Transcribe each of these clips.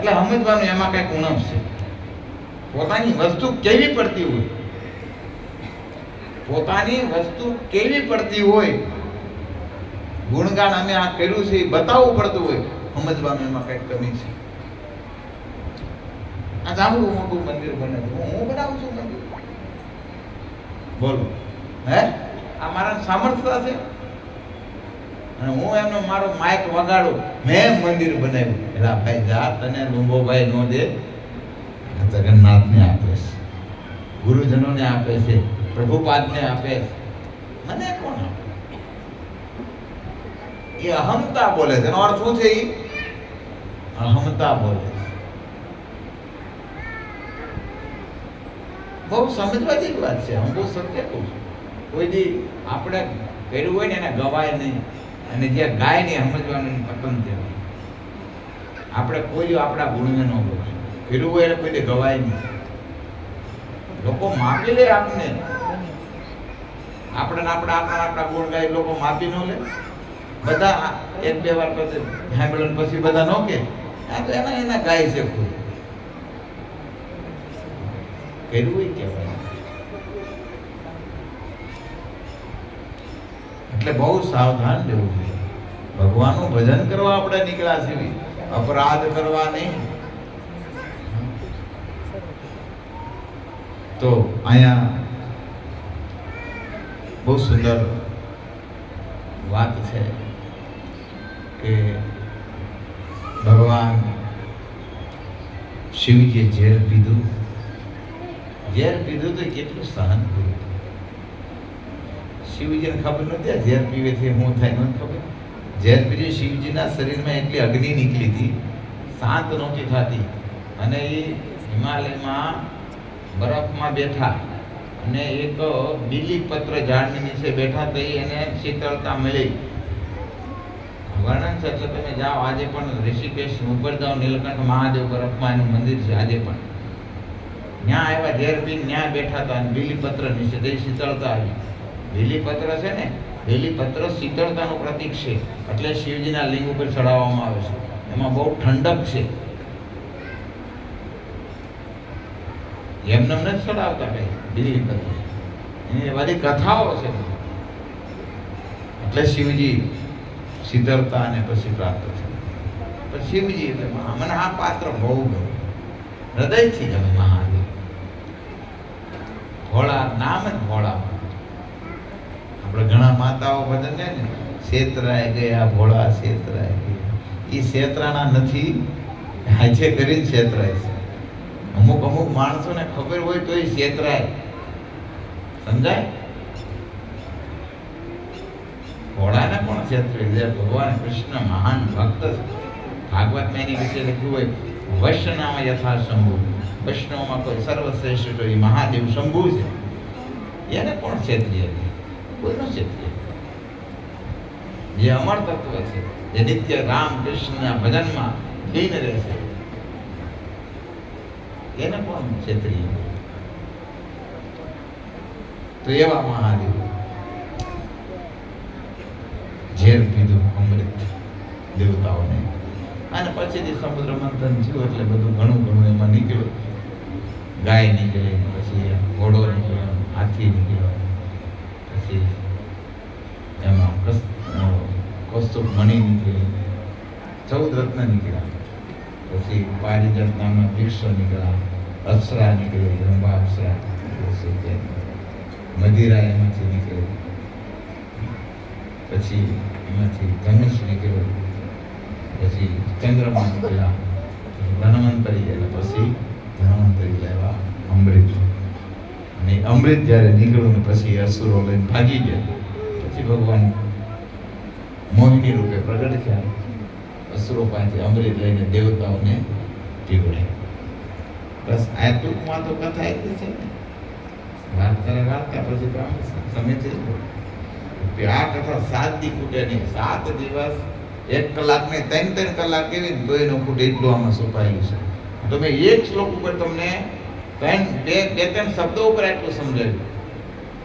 એટલે સમજવાનું એમાં કઈક ઉણપ છે. પોતાની વસ્તુ કેવી પડતી હોય, પોતાની વસ્તુ કેવી પડતી હોય, ગુણગાન અમે આ કર્યું છે એ બતાવવું પડતું હોય, સમજવાનું એમાં કઈક કમી છે. આ જામડું મોટું મંદિર બને છે, હું બનાવું છું મંદિર, બોલો હે? આ મારા સામર્થ્ય છે અને હું એમનો મારો માઇક વગાડું, મેં મંદિર બનાવ્યું. એલા ભાઈ જા, તને લુંબોભાઈ નો દે, જગન્નાથને આપે છે, ગુરુજનોને આપે છે, પ્રભુપાદને આપે છે, મને કોણ આપે? એ અહમતા બોલે છે. એનો અર્થ શું છે? એ અહમતા બોલે છે. બહુ સમજવા જેવી વાત છે. હું બહુ સત્ય કહું છું. કોઈ દી આપણે કર્યું હોય ને એને ગવાય નહીં, અને જે ગાય ને સમજવાનું પતન કહેવાય. આપણે કોઈ આપણા ગુણને ન બોલે, કર્યું હોય એને કોઈ દી ગવાય નહીં. લોકો માપી લે આપને, આપણા ગુણ ગાય લોકો માપી ન લે. બધા એક બે વાર પછી સાંભળ્યું પછી બધા ન કે આ તો એના ગાય છે. ખુદ કર્યું હોય કહેવાય. એટલે બહુ સાવધાન રહેવું જોઈએ. ભગવાનનું ભજન કરવા આપણે નીકળ્યા છીએ, અપરાધ કરવા નહીં. તો અહીંયા બહુ સુંદર વાત છે કે ભગવાન શિવજીએ ઝેર પીધું તો કેટલું સહન કર્યું. શિવજીને ખબર નથી આ ઝેર પીવેથી શું થાય, નથી ખબર. ઝેર પીધી શિવજીના શરીરમાં એટલી અગ્નિ નીકળી હતી, શાંત નહોતી થતી, અને એ હિમાલયમાં બરફમાં બેઠા અને એક બીલીપત્ર ઝાડની નીચે બેઠા તો એને શીતળતા મળી. વર્ણન છે એટલે તમે જાઓ, આજે પણ ઋષિકેશ ઉપર જાઓ, નીલકંઠ મહાદેવ બરફમાં એનું મંદિર છે આજે પણ. ત્યાં આવ્યા, ઝેર પીને ત્યાં બેઠા હતા, અને બીલીપત્ર નીચે તે શીતળતા આવી. બીલીપત્ર છે ને, બીલીપત્ર શીતળતાનું પ્રતીક છે, એટલે શિવજીના લિંગ ઉપર ચડાવવામાં આવે છે. એમાં બહુ ઠંડક છે. એમને નથી ચડાવતા કઈ બીલીપત્ર, એની બધી કથાઓ છે. એટલે શિવજી શીતળતા અને પછી પ્રાપ્ત છે. પણ શિવજી એટલે મને આ પાત્ર બહુ ગમે, હૃદયથી ગમે. મહાદેવ ભોળા, નામ જ ભોળા. આપણે ઘણા માતાઓ ભજન ને શેતરાય ગયા ભોળા શેતરાય ગયા, એ શેતરાના નથી, હાજે કરીને શેતરાય છે. અમુક માણસોને ખબર હોય તો એ શેતરાય, સમજાય? ભોળાને પણ છેતરે. ભગવાન કૃષ્ણ મહાન ભક્ત છે. ભાગવતમાં એની વિશે લખ્યું હોય, વૈષ્ણવ યથા શંભુ, વૈષ્ણવમાં કોઈ સર્વશ્રેષ્ઠ તો એ મહાદેવ શંભુ છે. એને પણ છેતરી હતી, કોઈનો છેતરી. જે અમર તત્વ છે, જે નિત્ય રામ કૃષ્ણના ભજનમાં લીન રહેશે, એને પણ છેતરી. તો એવા મહાદેવ ઝેર પીધું અમૃત દેવતાઓને, અને પછીથી સમુદ્ર મંથન થયું એટલે બધું ઘણું એમાં નીકળ્યું. ગાય નીકળે, પછી ઘોડો નીકળ્યો, હાથી નીકળ્યો, પછી એમાં કૌસ્તુભ મણિ નીકળી, 14 રત્ન નીકળ્યા, પછી પારિજાત નામના વૃક્ષો નીકળ્યા, અપ્સરા નીકળી, રંભા અપ્સરા, મદિરા એમાંથી નીકળે, પછી એમાંથી ધનુષ નીકળ્યું, પછી ચંદ્રમા નીકળ્યા, ધન્વંતરી, એટલે પછી ધન્વંતરી લેવા અમૃત. અને અમૃત જ્યારે નીકળ્યું ને પછી અસુરો લઈને ભાગી ગયા, પછી ભગવાન મોહિની રૂપે પ્રગટ થયા, અસુરો પાસેથી અમૃત લઈને દેવતાઓને પીવડે. બસ આ ટૂંકમાં તો કથા એટલી છે. વાત કરતા પછી તો સમય થઈ ગયો. આ કથા 7 દી ખૂટે નહીં. 7 દિવસ 1 કલાક ને 3 કલાક કેવી તો એનું ખૂટે એટલું આમાં છુપાયેલું છે. તમે એક શ્લોક ઉપર તમને 2-3 શબ્દો ઉપર એટલું સમજાવ્યું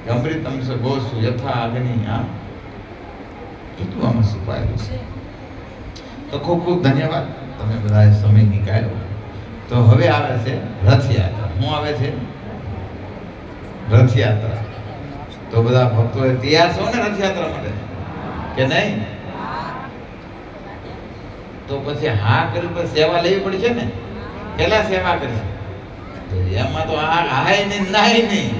કે અમૃતમ સ ગોસુ યથા અગ્નિ. આ કેટલું આમાં છુપાયેલું છે. તો ખૂબ ખૂબ ધન્યવાદ, તમે બધાએ સમય નીકાળ્યો. તો હવે આવે છે રથયાત્રા. શું આવે છે? રથયાત્રા. તો બધા ભક્તો તૈયાર છો ને રથયાત્રા માટે કે નહીં? તો પછી હા કરી પછી સેવા લેવી પડશે ને. પેલા સેવા કરશે તો એમાં તો આ હાય નહીં નાય નહીં.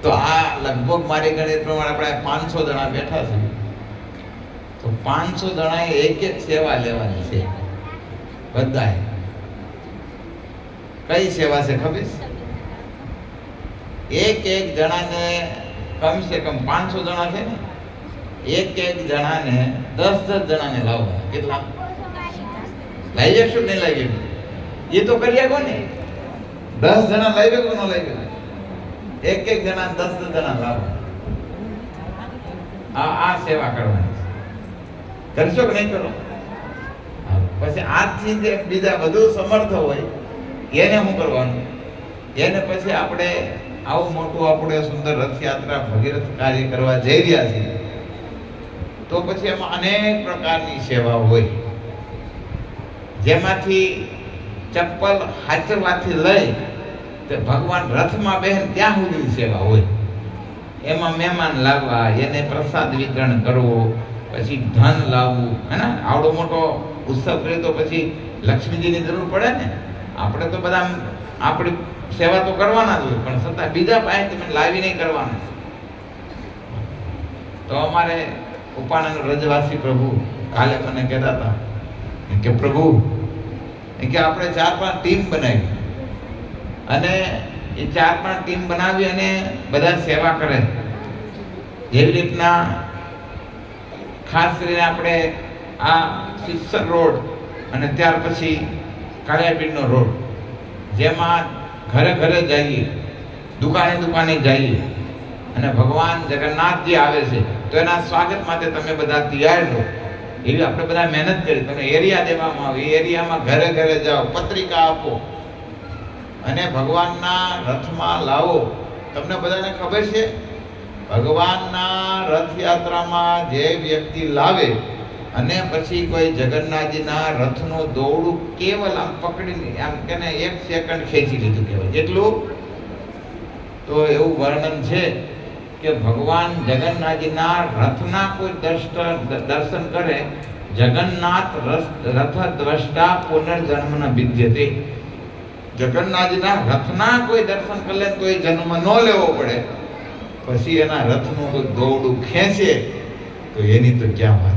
તો આ લગભગ મારી ગણિત પ્રમાણે આપણે 500 જણા બેઠા છે. તો 500 જણાએ એક એક સેવા લેવાની છે બધાએ. કઈ સેવા છે ખબર? એક એક જણાને કમસે કમ 500 જણા છે ને, એક એક જણાને 10 જણાને લાવવા. કેટલા લઈ જશું? નહીં લઈ જશું એ તો કરી શકો ને. 10 જણા લઈ શકો ન લઈ શકો? એક એક જણા 10 જણા લાવવા. આ સેવા કરવાની કરશો કે નહીં કરો? પછી આજથી જે બીજા વધુ સમર્થ હોય એને શું કરવાનું? એને પછી આપણે આવું મોટું આપણે સુંદર રથયાત્રા ભગીરથ કાર્ય કરવા જઈ રહ્યા છીએ. તો પછી એમાં અનેક પ્રકારની સેવા હોય, જેમાંથી ચપ્પલ હાચરવાથી લઈ તે ભગવાન રથમાં બેહે ત્યાં સુધી સેવા હોય. એમાં મહેમાન લાવવા, એને પ્રસાદ વિતરણ કરવો, પછી ધન લાવવું. હે ને, આવડો મોટો ઉત્સવ કરીએ તો પછી લક્ષ્મીજીની જરૂર પડે ને. આપણે તો બધા આપણી સેવા તો કરવાના જ હોય, પણ છતાં બીજા પાસે તમે લાવી નહીં કરવાના. તો અમારે ઉપાણાનો રજવાસી પ્રભુ કાલે મને કહેતા હતા કે પ્રભુ કે આપણે 4-5 ટીમ બનાવી અને એ 4-5 ટીમ બનાવી અને બધા સેવા કરે. જેવી રીતના ખાસ કરીને આપણે આ સિસ્સર રોડ અને ત્યાર પછી કાળિયાપીરનો રોડ, જેમાં ઘરે ઘરે જઈએ, દુકાને દુકાને જઈએ અને ભગવાન જગન્નાથજી આવે છે તો એના સ્વાગત માટે તમે બધા તૈયાર રહો. એવી આપણે બધા મહેનત કરી. તમે એરિયા દેવામાં આવે, એ એરિયામાં ઘરે ઘરે જાઓ, પત્રિકા આપો અને ભગવાનના રથમાં લાવો. તમને બધાને ખબર છે, ભગવાનના રથયાત્રામાં જે વ્યક્તિ લાવે અને પછી કોઈ જગન્નાથજીના રથનું દોરડું કેવલ આમ પકડીને આમ કે 1 સેકન્ડ ખેંચી લીધું કહેવાય. જેટલું તો એવું વર્ણન છે કે ભગવાન જગન્નાથજીના રથના કોઈ દર્શન કરે, જગન્નાથ રથ દ્રષ્ટા પુનર્જન્મ ન વિદ્યતે. જગન્નાથજીના રથના કોઈ દર્શન કરે તો એ જન્મ ન લેવો પડે. પછી એના રથનું કોઈ દોરડું ખેંચે તો એની તો ક્યાં વાત.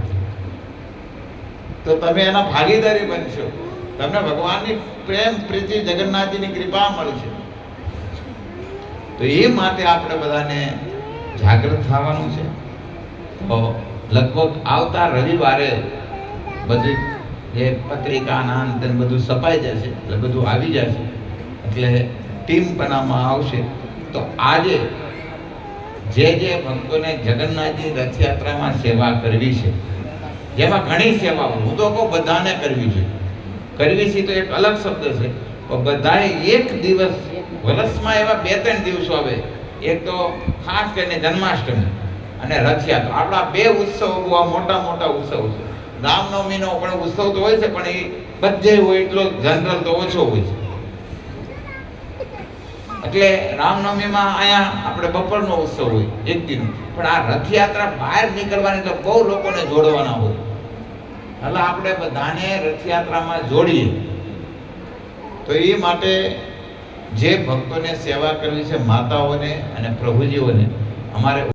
તો તમે એના ભાગીદારી બનશો, તમને ભગવાનની પ્રેમ પ્રીતિ જગન્નાથજીની કૃપા મળશે. તો એ માટે આપણે બધાને જાગૃત થવાનું છે. તો લગભગ આવતા રવિવારે બધી જે પત્રિકાના અંતે બધું છપાઈ જશે, એટલે બધું આવી જશે, એટલે ટીમ બનાવવામાં આવશે. તો આજે જે ભક્તોને જગન્નાથજી રથયાત્રામાં સેવા કરવી છે, જેમાં ઘણી સેવાઓ, હું તો કહું બધાને કરવી છે. કરવી છે તો એક અલગ શબ્દ છે, પણ બધાએ એક દિવસ, વર્ષમાં એવા 2-3 દિવસો આવે. એક તો ખાસ કરીને જન્માષ્ટમી અને રથયાત્રા. આપણા 2 ઉત્સવ બહુ મોટા મોટા ઉત્સવ છે. રામનવમીનો પણ ઉત્સવ તો હોય છે, પણ એ બધે હોય એટલો જનરલ તો ઓછો હોય છે. એટલે રામનવમીમાં અહીંયા આપણે બપોરનો ઉત્સવ હોય, એક દિન. પણ આ રથયાત્રા બહાર નીકળવાની તો બહુ લોકોને જોડવાના હોય. એટલે આપણે બધાને રથયાત્રામાં જોડીએ. તો એ માટે જે ભક્તોને સેવા કરવી છે, માતાઓને અને પ્રભુજીઓને, અમારે